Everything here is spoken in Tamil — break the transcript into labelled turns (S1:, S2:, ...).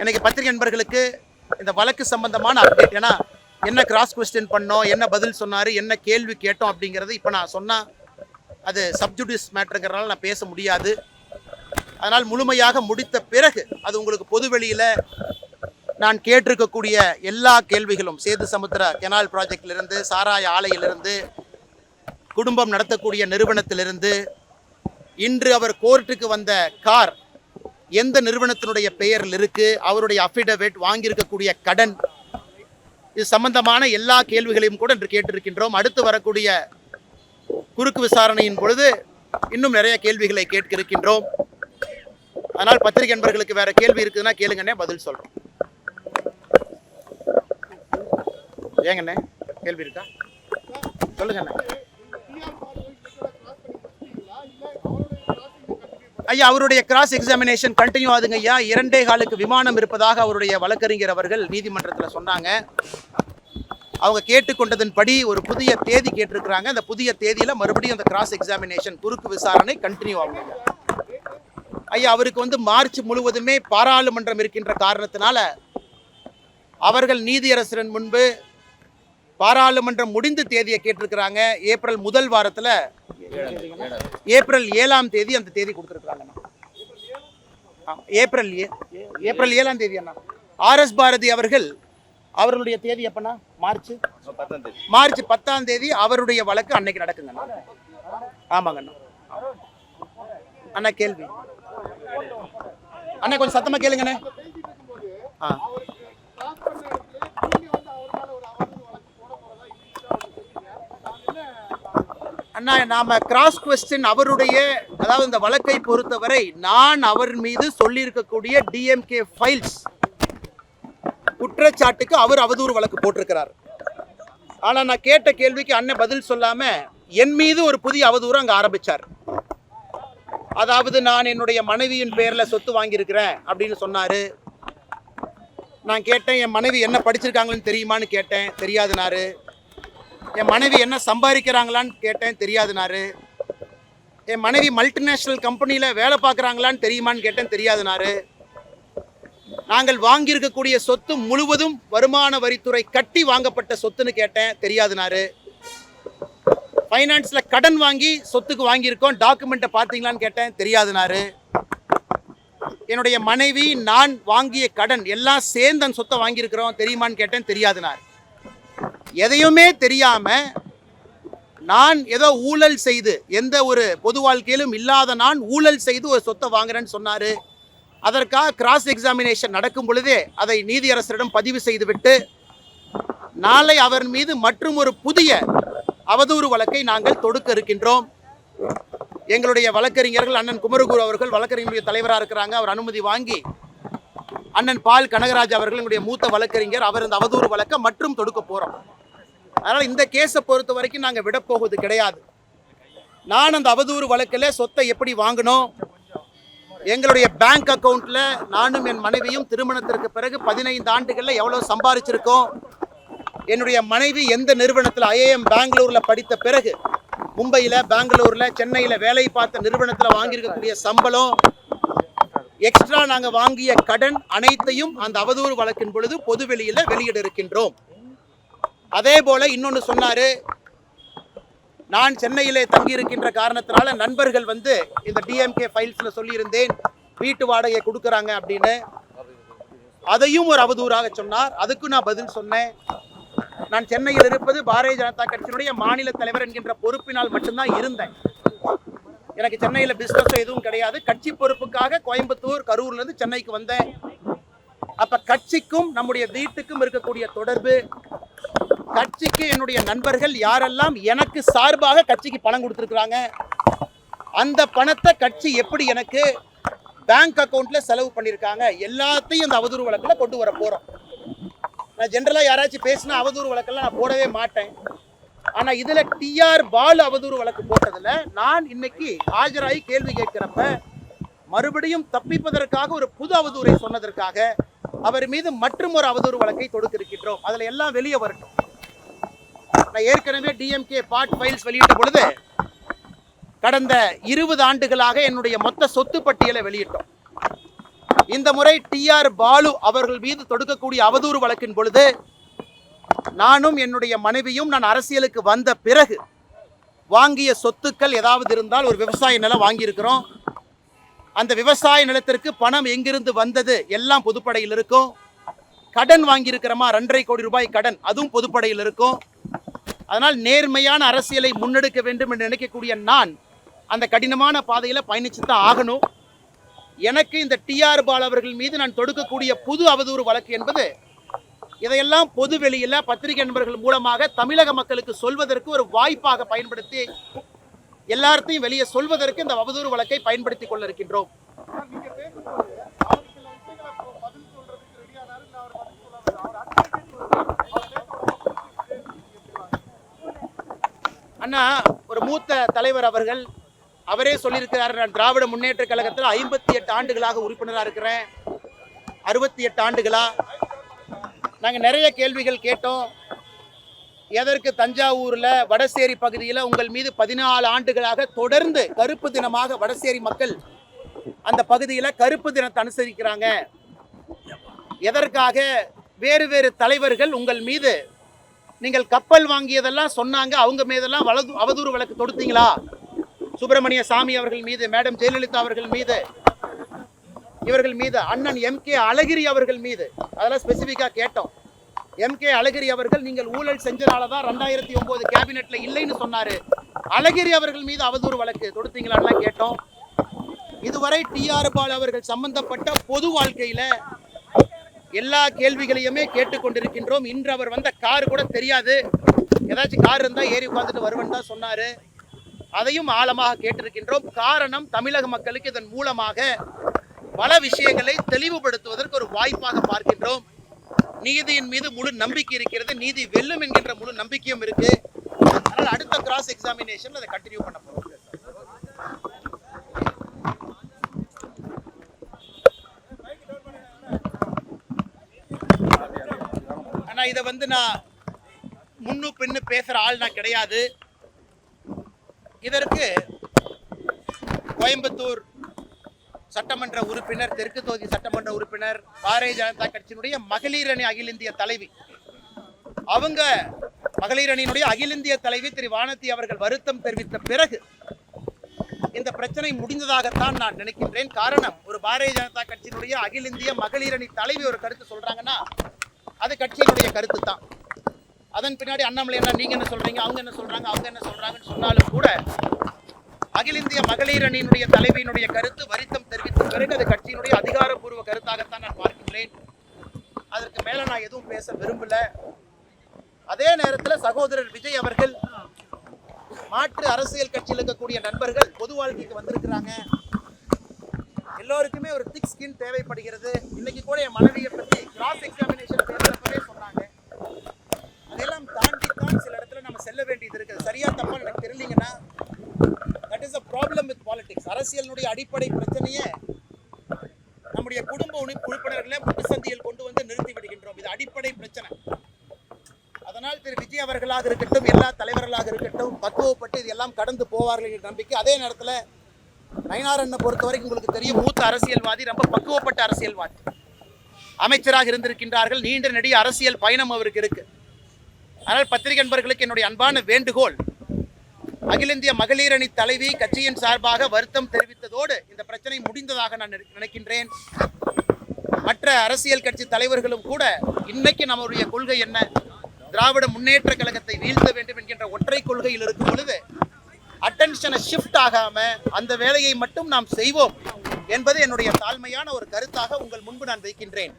S1: எனக்கு பத்திரிகை நண்பர்களுக்கு இந்த வழக்கு சம்பந்தமான அப்டேட், ஏன்னா என்ன கிராஸ் கொஸ்டின் பண்ணோம், என்ன பதில் சொன்னார், என்ன கேள்வி கேட்டோம் அப்படிங்கிறது இப்போ நான் சொன்னால் அது சப்ஜுடிஸ் மேட்டருங்கிறனால நான் பேச முடியாது. அதனால் முழுமையாக முடித்த பிறகு அது உங்களுக்கு பொதுவெளியில் நான் கேட்டிருக்கக்கூடிய எல்லா கேள்விகளும், சேது சமுத்திர கெனால் ப்ராஜெக்டிலிருந்து, சாராய ஆலையிலிருந்து, குடும்பம் நடத்தக்கூடிய நிறுவனத்திலிருந்து, இன்று அவர் கோர்ட்டுக்கு வந்த கார் எந்த நிறுவனத்தினுடைய பெயரில் இருக்கு, அவருடைய அஃபிடவிட், வாங்கியிருக்கக்கூடிய கடன், இது சம்பந்தமான எல்லா கேள்விகளையும் கூட இன்று கேட்டிருக்கின்றோம். அடுத்து வரக்கூடிய குறுக்கு விசாரணையின் பொழுது இன்னும் நிறைய கேள்விகளை கேட்க இருக்கின்றோம். அதனால் பத்திரிகை நண்பர்களுக்கு வேற கேள்வி இருக்குதுன்னா கேளுங்கண்ணே, பதில் சொல்றோம். ஏங்கண்ணே கேள்வி இருக்கா? சொல்லுங்கண்ணே. ஐயா, அவருடைய கிராஸ் எக்ஸாமினேஷன் கண்டினியூ ஆகுதுங்க ஐயா. 2.25 காலுக்கு விமானம் இருப்பதாக அவருடைய வழக்கறிஞர் அவர்கள் நீதிமன்றத்தில் சொன்னாங்க. அவங்க கேட்டுக்கொண்டதன்படி ஒரு புதிய தேதி கேட்டிருக்கிறாங்க. அந்த புதிய தேதியில் மறுபடியும் அந்த கிராஸ் எக்ஸாமினேஷன் குறுக்கு விசாரணை கண்டினியூ ஆகும் ஐயா. அவருக்கு மார்ச் முழுவதுமே பாராளுமன்றம் இருக்கின்ற காரணத்தினால அவர்கள் நீதியரசரின் முன்பு பாராளுமன்றம் முடிந்து தேதியை கேட்டிருக்கிறாங்க. ஏப்ரல் முதல் வாரத்தில், ஏப்ரல் 7ஆம் தேதி அந்த தேதி கொடுத்துருக்குறாங்க. ஏப்ரல் 7ஆம் தேதி அண்ணா. RS பாரதி அவர்களுடைய தேதி எப்பண்ணா? மார்ச் 10ஆம் தேதி அவருடைய வழக்கு அன்னைக்கு நடக்குங்க. ஆமாங்க அண்ணா. அண்ணா கேள்வி அண்ணா கொஞ்சம் சத்தமா கேளுங்கண்ணே. அண்ணா, நாம கிராஸ் கொஸ்டின் அவருடைய, அதாவது இந்த வழக்கை பொறுத்தவரை நான் அவர் மீது சொல்லியிருக்கக்கூடிய DMK ஃபைல்ஸ் குற்றச்சாட்டுக்கு அவர் அவதூறு வழக்கு போட்டிருக்கிறார். ஆனால் நான் கேட்ட கேள்விக்கு அண்ணன் பதில் சொல்லாம என் மீது ஒரு புதிய அவதூறு அங்கே ஆரம்பிச்சார். அதாவது நான் என்னுடைய மனைவியின் பேரில் சொத்து வாங்கியிருக்கிறேன் அப்படின்னு சொன்னார். நான் கேட்டேன், என் மனைவி என்ன படிச்சிருக்காங்கன்னு தெரியுமான்னு கேட்டேன், தெரியாதுனாரு. என் மனைவி என்ன சம்பாதிக்கிறாங்களான்னு கேட்டேன், தெரியாதுனாரு. என் மனைவி மல்டிநேஷ்னல் கம்பெனியில் வேலை பார்க்குறாங்களான்னு தெரியுமான்னு கேட்டேன், தெரியாதுனாரு. நாங்கள் வாங்கியிருக்கக்கூடிய சொத்து முழுவதும் வருமான வரித்துறை கட்டி வாங்கப்பட்ட சொத்துன்னு கேட்டேன், தெரியாதுனாரு. ஃபைனான்ஸில் கடன் வாங்கி சொத்துக்கு வாங்கியிருக்கோம், டாக்குமெண்ட்டை பார்த்தீங்களான்னு கேட்டேன், தெரியாதுனாரு. என்னுடைய மனைவி நான் வாங்கிய கடன் எல்லாம் சேர்ந்து அந்த சொத்தை வாங்கியிருக்கிறோம், தெரியுமான்னு கேட்டேன், தெரியாதுனாரு. எதையுமே தெரியாம நான் ஏதோ ஊழல் செய்து, எந்த ஒரு பொது வாழ்க்கையிலும் இல்லாத நான் ஊழல் செய்து ஒரு சொத்தை வாங்குறேன்னு சொன்னாரு. அதற்காக கிராஸ் எக்ஸாமினேஷன் நடக்கும் பொழுதே அதை நீதியரசரிடம் பதிவு செய்துவிட்டு நாளை அவர் மீது மற்றும் ஒரு புதிய அவதூறு வழக்கை நாங்கள் தொடுக்க இருக்கின்றோம். எங்களுடைய வழக்கறிஞர்கள் அண்ணன் குமரகுரு அவர்கள் வழக்கறிஞருடைய தலைவராக இருக்கிறாங்க. அவர் அனுமதி வாங்கி அண்ணன் பால் கனகராஜ் அவர்கள் எங்களுடைய மூத்த வழக்கறிஞர், அவர் இந்த அவதூறு வழக்கை மற்றும் தொடுக்க போறோம். அதனால் இந்த கேஸை பொறுத்த வரைக்கும் நாங்கள் விடப்போவது கிடையாது. நான் அந்த அவதூறு வழக்கில் சொத்தை எப்படி வாங்கணும், எங்களுடைய பேங்க் அக்கௌண்ட்டில் நானும் என் மனைவியும் திருமணத்திற்கு பிறகு 15 ஆண்டுகளில் எவ்வளோ சம்பாதிச்சிருக்கோம், என்னுடைய மனைவி எந்த நிறுவனத்தில் IIM பெங்களூரில் படித்த பிறகு மும்பையில், பெங்களூரில், சென்னையில் வேலை பார்த்த நிறுவனத்தில் வாங்கியிருக்கக்கூடிய சம்பளம், எக்ஸ்ட்ரா நாங்கள் வாங்கிய கடன் அனைத்தையும் அந்த அவதூறு வழக்கின் பொழுது பொதுவெளியில் வெளியிட இருக்கின்றோம். அதே போல இன்னொன்று சொன்னாரு, நான் சென்னையிலே தங்கியிருக்கின்ற காரணத்தினால நண்பர்கள் இந்த DMK ஃபைல்ஸ்ல சொல்லியிருந்தேன் வீட்டு வாடகை கொடுக்குறாங்க அப்படின்னு. அதையும் ஒரு அவதூறாக சொன்னார். அதுக்கு நான் பதில் சொன்னேன். நான் சென்னையில் இருப்பது பாரதிய ஜனதா கட்சியினுடைய மாநில தலைவர் என்கின்ற பொறுப்பினால் மட்டும்தான் இருந்தேன். எனக்கு சென்னையில் பிஸ்னஸ் எதுவும் கிடையாது. கட்சி பொறுப்புக்காக கோயம்புத்தூர், கரூர்லேருந்து சென்னைக்கு வந்தேன். அப்போ கட்சிக்கும் நம்முடைய வீட்டுக்கும் இருக்கக்கூடிய தொடர்பு, கட்சிக்கு என்னுடைய நண்பர்கள் யாரெல்லாம் எனக்கு சார்பாக கட்சிக்கு பணம் கொடுத்துருக்குறாங்க, அந்த பணத்தை கட்சி எப்படி எனக்கு பேங்க் அக்கௌண்ட்ல செலவு பண்ணியிருக்காங்க, எல்லாத்தையும் அந்த அவதூறு வழக்கில் கொண்டு வர போகிறோம். நான் ஜென்ரலாக யாராச்சும் பேசினா அவதூறு வழக்கெல்லாம் நான் போடவே மாட்டேன். ஆனால் இதில் TR பாலு அவதூறு வழக்கு போட்டதில் நான் இன்னைக்கு ஆஜராகி கேள்வி கேட்கிறப்ப மறுபடியும் தப்பிப்பதற்காக ஒரு புது அவதூறை சொன்னதற்காக அவர் மீது மற்றும் ஒரு அவதூறு வழக்கை தொடுக்க இருக்கின்றோம். அதில் எல்லாம் வெளியே வரட்டும். நான் ஏற்கனவே DMK பார்ட் ஃபைல்ஸ் வெளியிட்ட பொழுது கடந்த 20 ஆண்டுகளாக என்னுடைய மொத்த சொத்து பட்டியலை வெளியிட்டோம். இந்த முறை டிஆர் பாலு அவர்கள் மீது தொடுக்கக்கூடிய அவதூறு வழக்கின் பொழுது நானும் என்னுடைய மனைவியும் நான் அரசியலுக்கு வந்த பிறகு வாங்கிய சொத்துக்கள் ஏதாவது இருந்தால் ஒரு விவசாய நிலம் வாங்கியிருக்கிறோம். அந்த விவசாய நிலத்திற்கு பணம் எங்கிருந்து வந்தது எல்லாம் பொதுப்படையில் இருக்கும். கடன் வாங்கியிருக்கிறோமா 2.5 கோடி ரூபாய் கடன், அதுவும் பொதுப்படையில் இருக்கும். அதனால் நேர்மையான அரசியலை முன்னெடுக்க வேண்டும் என்று நினைக்கக்கூடிய நான் அந்த கடினமான பாதையில் பயணிச்சு தான் ஆகணும். எனக்கு இந்த டிஆர் பாலு அவர்கள் மீது நான் தொடுக்கக்கூடிய புது அவதூறு வழக்கு என்பது இதையெல்லாம் பொது வெளியில் பத்திரிகை நண்பர்கள் மூலமாக தமிழக மக்களுக்கு சொல்வதற்கு ஒரு வாய்ப்பாக பயன்படுத்தி எல்லாத்தையும் வெளியே சொல்வதற்கு இந்த அவதூறு வழக்கை பயன்படுத்திக் கொள்ள இருக்கின்றோம். அண்ணா, ஒரு மூத்த தலைவர் அவர்கள் அவரே சொல்லியிருக்கிறார், நான் திராவிட முன்னேற்ற கழகத்தில் 58 ஆண்டுகளாக உறுப்பினராக இருக்கிறேன். 68 ஆண்டுகளா? நாங்கள் நிறைய கேள்விகள் கேட்டோம். எதற்கு தஞ்சாவூரில் வடசேரி பகுதியில் உங்கள் மீது 14 ஆண்டுகளாக தொடர்ந்து கருப்பு தினமாக வடசேரி மக்கள் அந்த பகுதியில் கருப்பு தினத்தை அனுசரிக்கிறாங்க? எதற்காக வேறு வேறு தலைவர்கள் உங்கள் மீது நீங்கள் கப்பல் வாங்கியதெல்லாம் சொன்னாங்க, அவங்க மீதெல்லாம் அவதூறு வழக்கு தொடுத்தீங்களா? சுப்பிரமணிய சாமி அவர்கள் மீது, மேடம் ஜெயலலிதா அவர்கள் மீது, இவர்கள் மீது, அண்ணன் MK அழகிரி அவர்கள் மீது அதெல்லாம் ஸ்பெசிஃபிக்காக கேட்டோம். MK அழகிரி அவர்கள் நீங்கள் ஊழல் செஞ்சனால தான் 2009 கேபினெட்ல இல்லைன்னு சொன்னாரு. அழகிரி அவர்கள் மீது அவதூறு வழக்கு தொடுத்தீங்களான்னு கேட்டோம். இதுவரை டிஆர் பாலு அவர்கள் சம்பந்தப்பட்ட பொது வாழ்க்கையில எல்லா கேள்விகளையுமே கேட்டுக்கொண்டிருக்கின்றோம். இன்று அவர் வந்த கார் கூட தெரியாது, ஏதாச்சும் கார் இருந்தால் ஏறி உட்காந்துட்டு வருவேன் தான் சொன்னார். அதையும் ஆழமாக கேட்டிருக்கின்றோம். காரணம், தமிழக மக்களுக்கு இதன் மூலமாக பல விஷயங்களை தெளிவுபடுத்துவதற்கு ஒரு வாய்ப்பாக பார்க்கின்றோம். நீதியின் மீது முழு நம்பிக்கை இருக்கிறது, நீதி வெல்லும் என்கின்ற முழு நம்பிக்கையும் இருக்கு. அதனால் அடுத்த கிராஸ் எக்ஸாமினேஷன் அதை கண்டினியூ பண்ண போறோம். ஆனா இதை நான் முன்னு பின்னு பேசுற ஆள் நான் கிடையாது. இதற்கு கோயம்புத்தூர் சட்டமன்ற உறுப்பினர், தெற்கு தொகுதி சட்டமன்ற உறுப்பினர், பாரதிய ஜனதா கட்சியினுடைய மகளிர் அணி அகில இந்திய தலைவி, அவங்க மகளிர் அணியினுடைய அகில இந்திய தலைவி திரு வானதி அவர்கள் வருத்தம் தெரிவித்த பிறகு இந்த பிரச்சனை முடிந்ததாகத்தான் நான் நினைக்கின்றேன். காரணம், ஒரு பாரதிய ஜனதா கட்சியினுடைய அகில இந்திய மகளிர் அணி தலைவி ஒரு கருத்து சொல்றாங்கன்னா அது கட்சியினுடைய கருத்து தான். அதன் பின்னாடி அண்ணாமலை என்ன, நீங்க என்ன சொல்றீங்க, அவங்க என்ன சொல்றாங்க, அவங்க என்ன சொல்றாங்கன்னு சொன்னாலும் கூட அகில இந்திய மகளிர் அணியினுடைய தலைவியினுடைய கருத்து வருத்தம் தெரிவித்த பிறகு அது கட்சியினுடைய அதிகாரப்பூர்வ கருத்தாகத்தான் நான் பார்க்கின்றேன். அதற்கு மேல நான் எதுவும் பேச விரும்பல. அதே நேரத்தில் சகோதரர் விஜய் அவர்கள், மாற்று அரசியல் கட்சியில் இருக்கக்கூடிய நண்பர்கள் பொது வாழ்க்கைக்கு வந்திருக்கிறாங்க. எல்லோருக்குமே ஒரு திக் ஸ்கின் தேவைப்படுகிறது. இன்னைக்கு கூட என் மனைவியை பற்றி கிராஸ் எக்ஸாமினேஷன் பேசுறப்பவே சொன்னாங்க. அதெல்லாம் தாண்டி தான் சில இடத்துல நம்ம செல்ல வேண்டியது இருக்குது. சரியா தப்பா எனக்கு தெரியலீங்கன்னா that is a problem with politics. அரசியலினுடைய அடிப்படை பிரச்சனையே நம்முடைய குடும்ப உறுப்பினர்களை முட்டுசந்தியில் கொண்டு வந்து நிறுத்தி விடுகின்றோம். இது அடிப்படை பிரச்சனை. அதனால் திரு விஜய் அவர்களாக இருக்கட்டும், எல்லா தலைவர்களாக இருக்கட்டும், பக்குவப்பட்டு இது எல்லாம் கடந்து போவார்கள் என்ற நம்பிக்கை. அதே நேரத்தில் நயினார் அண்ணனை பொறுத்த வரைக்கும் உங்களுக்கு தெரியும், மூத்த அரசியல்வாதி, ரொம்ப பக்குவப்பட்ட அரசியல்வாதி, அமைச்சராக இருந்திருக்கின்றார்கள். நீண்ட நெடிய அரசியல் பயணம் அவருக்கு இருக்கு. ஆனால் பத்திரிகை நண்பர்களுக்கு என்னுடைய அன்பான வேண்டுகோள், அகில இந்திய மகளிர் அணி தலைவி கட்சியின் சார்பாக வருத்தம் தெரிவித்ததோடு இந்த பிரச்சனை முடிந்ததாக நான் நினைக்கின்றேன். மற்ற அரசியல் கட்சி தலைவர்களும் கூட இன்னைக்கு நம்முடைய கொள்கை என்ன, திராவிட முன்னேற்ற கழகத்தை வீழ்த்த வேண்டும் என்கின்ற ஒற்றை கொள்கையில் இருக்கும் பொழுது அட்டென்ஷனை ஷிஃப்ட் ஆகாம அந்த வேலையை மட்டும் நாம் செய்வோம் என்பது என்னுடைய தாழ்மையான ஒரு கருத்தாக உங்கள் முன்பு நான் வைக்கின்றேன்.